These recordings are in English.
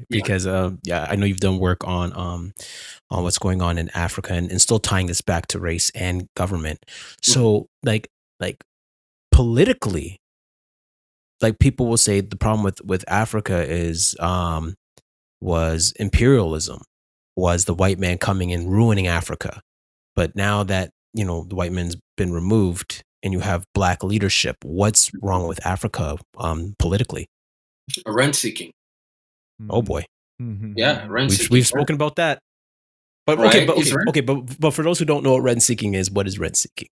Yeah. because yeah, I know you've done work on what's going on in Africa, and still tying this back to race and government. Mhm. So like politically, like people will say the problem with Africa is was imperialism, was the white man coming and ruining Africa. But now that, the white man's been removed and you have black leadership, what's wrong with Africa politically? Rent seeking. Oh Mhm. boy. Yeah, Mhm. rent We've seeking. spoken about that. But okay, Right? but It's okay, rent. okay, but for those who don't know what rent seeking is, what is rent seeking?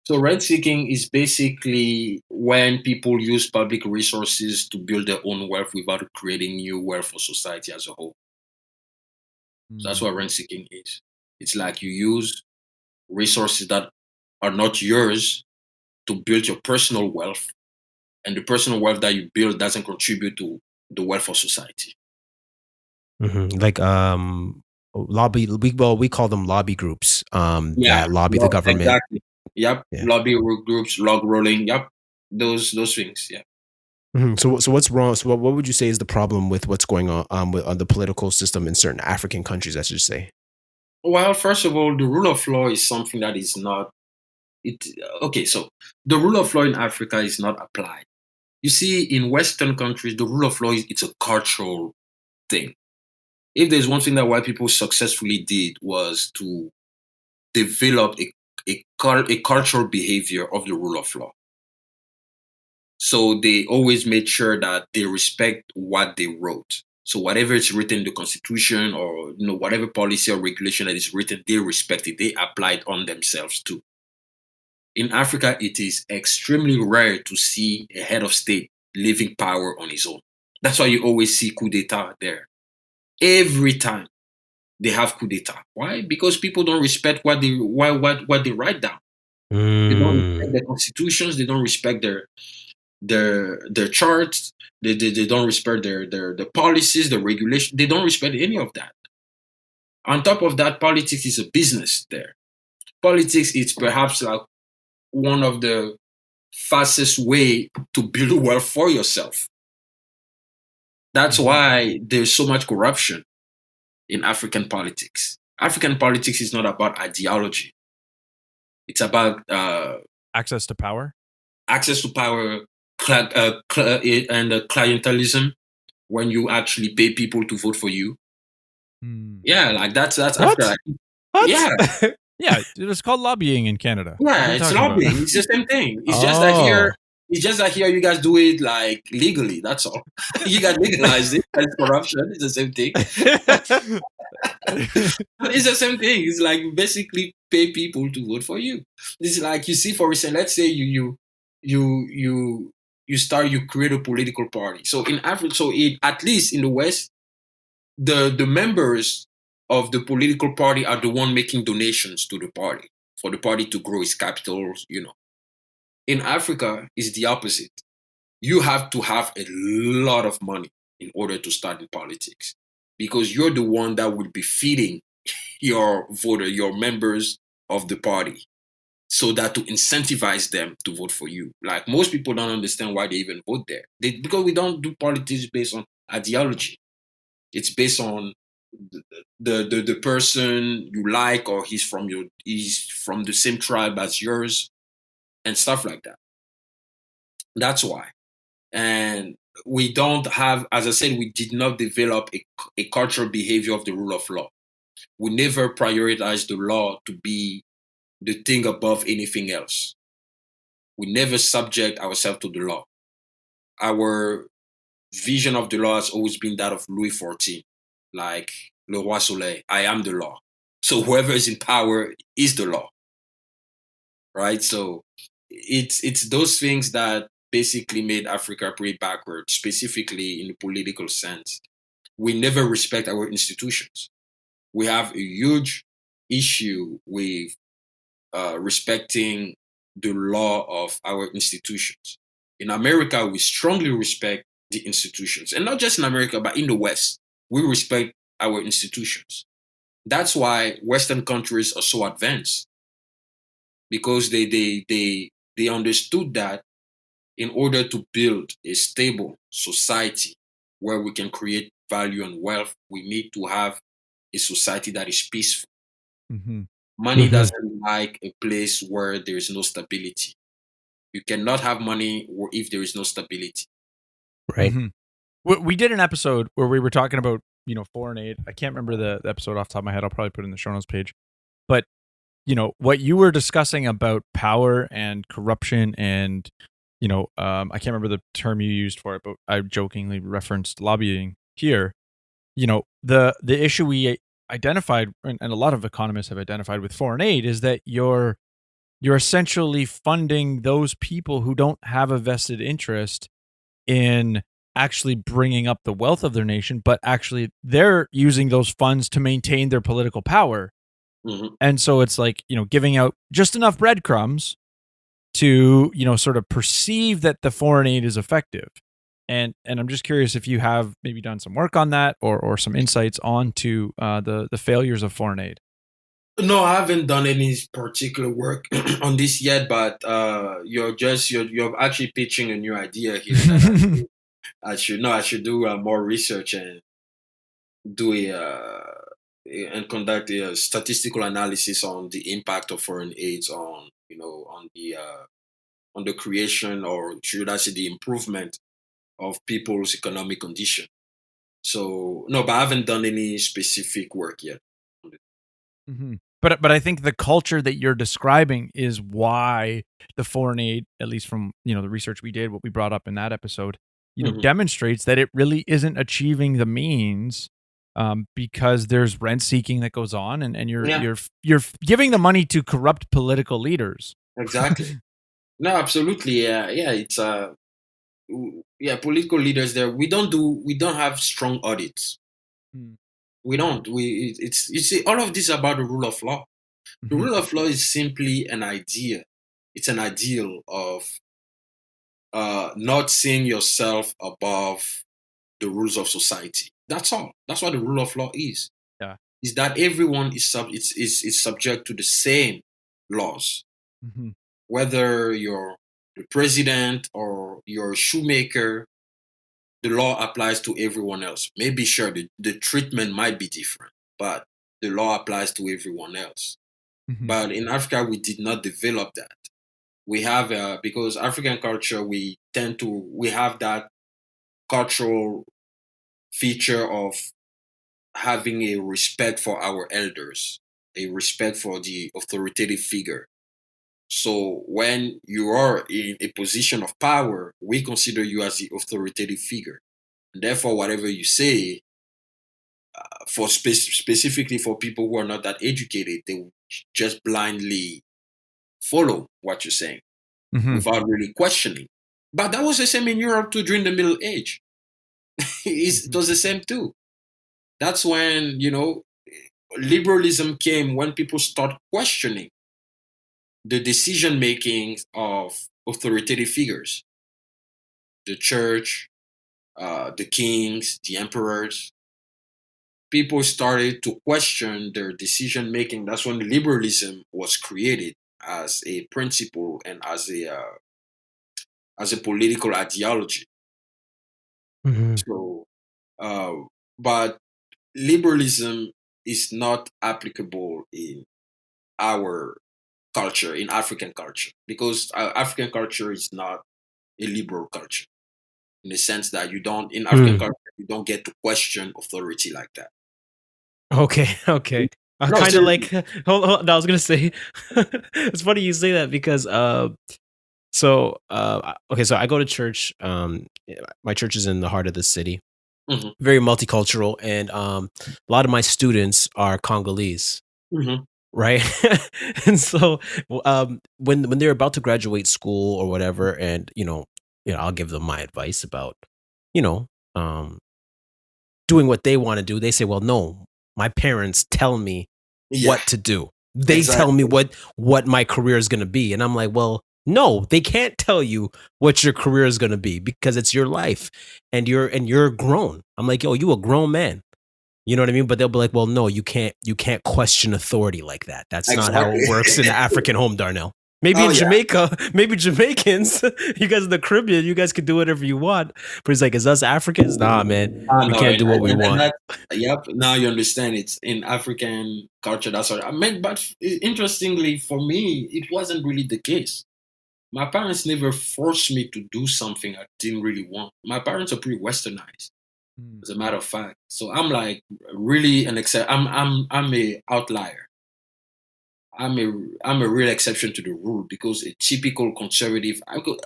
So rent seeking is basically when people use public resources to build their own wealth without creating new wealth for society as a whole. So that's Mm. what rent seeking is. It's like you use resources that are not yours to build your personal wealth, and the personal wealth that you build doesn't contribute to the wealth of society. Like we call them lobby groups Yeah, that lobby the government. exactly. Yep, Yeah. lobby groups, log rolling. Yep, those things. Yeah. So what's wrong? So what would you say is the problem with what's going on with the political system in certain African countries? I should say. Well, first of all, the rule of law is something that is not it. Okay, so the rule of law in Africa is not applied. You see, in Western countries, the rule of law it's a cultural thing. If there's one thing that white people successfully did was to develop a cultural behavior of the rule of law. So they always made sure that they respect what they wrote. So whatever is written in the constitution, or whatever policy or regulation that is written, they respect it. They apply it on themselves too. In Africa, it is extremely rare to see a head of state leaving power on his own. That's why you always see coup d'etat there. Every time they have coup d'etat. Why? Because people don't respect what they write down. They don't respect Mm. their constitutions. They don't respect their charts. They don't respect their policies, the regulation. They don't respect any of that. On top of that, politics is a business there. Politics is perhaps like one of the fastest way to build wealth for yourself. That's Mhm. why there's so much corruption in African politics. African politics is not about ideology. It's about Access to power? access to power, and clientelism, when you actually pay people to vote for you. Mm. Yeah, like that's Africa. What? Like, What? yeah, Yeah, it's called lobbying in Canada. What are yeah, you it's talking about? lobbying. It's the same thing. Oh. It's just that here you guys do it like legally. That's all. You guys legalize it. That's corruption. It's the same thing. It's the same thing. It's like you basically pay people to vote for you. It's like, you see, for instance, let's say you you create a political party. So in Africa, at least in the West, the members of the political party are the one making donations to the party for the party to grow its capital. In Africa, it's the opposite. You have to have a lot of money in order to start in politics, because you're the one that will be feeding your voter, your members of the party, so that to incentivize them to vote for you. Like, most people don't understand why they even vote there. Because we don't do politics based on ideology. It's based on the person you like, or he's from the same tribe as yours, and stuff like that. That's why. And we don't have, as I said, we did not develop a cultural behavior of the rule of law. We never prioritized the law to be the thing above anything else. We never subject ourselves to the law. Our vision of the law has always been that of Louis XIV, like Le Roi Soleil, I am the law. So whoever is in power is the law, right? So it's those things that basically made Africa pretty backward, specifically in the political sense. We never respect our institutions. We have a huge issue with respecting the law of our institutions. In America, we strongly respect the institutions, and not just in America, but in the West, we respect our institutions. That's why Western countries are so advanced, because they understood that in order to build a stable society where we can create value on wealth, we need to have a society that is peaceful. Mm-hmm. Money doesn't like a place where there is no stability. You cannot have money if there is no stability. Right. Mm-hmm. We did an episode where we were talking about, foreign aid. I can't remember the episode off the top of my head. I'll probably put it in the show notes page. But, what you were discussing about power and corruption and, I can't remember the term you used for it, but I jokingly referenced lobbying here. The issue we identified, and a lot of economists have identified with foreign aid, is that you're essentially funding those people who don't have a vested interest in actually bringing up the wealth of their nation, but actually they're using those funds to maintain their political power. Mm-hmm. And so it's like, giving out just enough breadcrumbs to, sort of perceive that the foreign aid is effective. And I'm just curious if you have maybe done some work on that or some insights onto the failures of foreign aid. No, I haven't done any particular work on this yet, but you're actually pitching a new idea here. That I should do more research and do and conduct a statistical analysis on the impact of foreign aids on on the creation, or should I say the improvement of people's economic condition. So no, but I haven't done any specific work yet. Mm-hmm. But I think the culture that you're describing is why the foreign aid, at least from the research we did, what we brought up in that episode, demonstrates that it really isn't achieving the means, because there's rent seeking that goes on, and you're giving the money to corrupt political leaders. Exactly. No, absolutely. Yeah, it's political leaders there. We don't have strong audits. We don't. It's you see, all of this about the rule of law. The rule of law is simply an idea. It's an ideal of not seeing yourself above the rules of society. That's all. That's what the rule of law is. Yeah. Is that everyone is subject to the same laws. Mm-hmm. Whether you're the president or you're a shoemaker, the law applies to everyone else. Maybe sure the treatment might be different, but the law applies to everyone else. Mm-hmm. But in Africa, we did not develop that. We have because African culture, we have that cultural feature of having a respect for our elders, a respect for the authoritative figure. So when you are in a position of power, we consider you as the authoritative figure. And therefore, whatever you say, specifically for people who are not that educated, they will just blindly follow what you're saying without really questioning. But that was the same in Europe too during the Middle Age. It was the same too. That's when, liberalism came, when people start questioning the decision making of authoritative figures, the church, the kings, the emperors. People started to question their decision making. That's when liberalism was created as a principle and as a political ideology. Mm-hmm. So, but liberalism is not applicable in our culture, in African culture, because African culture is not a liberal culture, in the sense that in African culture, you don't get to question authority like that. Okay. I kind of like. Hold, I was gonna say. It's funny you say that because so I go to church. My church is in the heart of the city, very multicultural, and a lot of my students are Congolese. Right. And so when they're about to graduate school or whatever, and I'll give them my advice about doing what they want to do. They say, well, no, my parents tell me what to do. They tell me what my career is going to be. And I'm like, well, no, they can't tell you what your career is going to be, because it's your life and you're grown. I'm like, yo, you a grown man. You know what I mean? But they'll be like, well, no, you can't question authority like that. That's not how it works in the African home, Darnell. Maybe Oh in yeah. Jamaica, maybe Jamaicans, you guys in the Caribbean, you guys could do whatever you want. But he's like, is us Africans? Nah, man, we No, can't do what we want. that, yep. Now you understand it's in African culture. That's what I meant. But interestingly, for me, it wasn't really the case. My parents never forced me to do something I didn't really want. My parents are pretty westernized, as a matter of fact. So I'm like really an exception. I'm a outlier. I'm a real exception to the rule because a typical conservative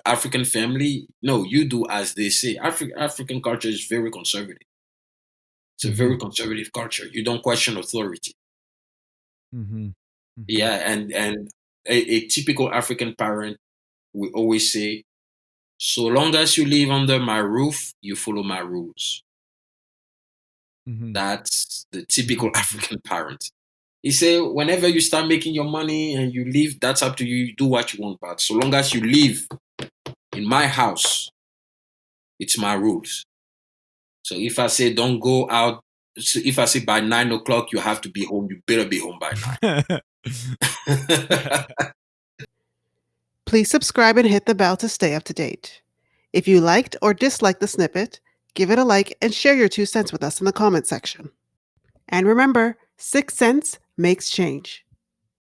African family, no, you do as they say. African culture is very conservative. It's a very conservative culture. You don't question authority. Yeah, and a typical African parent will always say, so long as you live under my roof, you follow my rules. That's the typical African parent. He say, whenever you start making your money and you leave, that's up to you. You do what you want, but so long as you live in my house, it's my rules. So if I say don't go out, so if I say by 9 o'clock you have to be home, you better be home by 9. Please subscribe and hit the bell to stay up to date. If you liked or disliked the snippet, give it a like and share your 2 cents with us in the comment section. And remember, 6 cents makes change.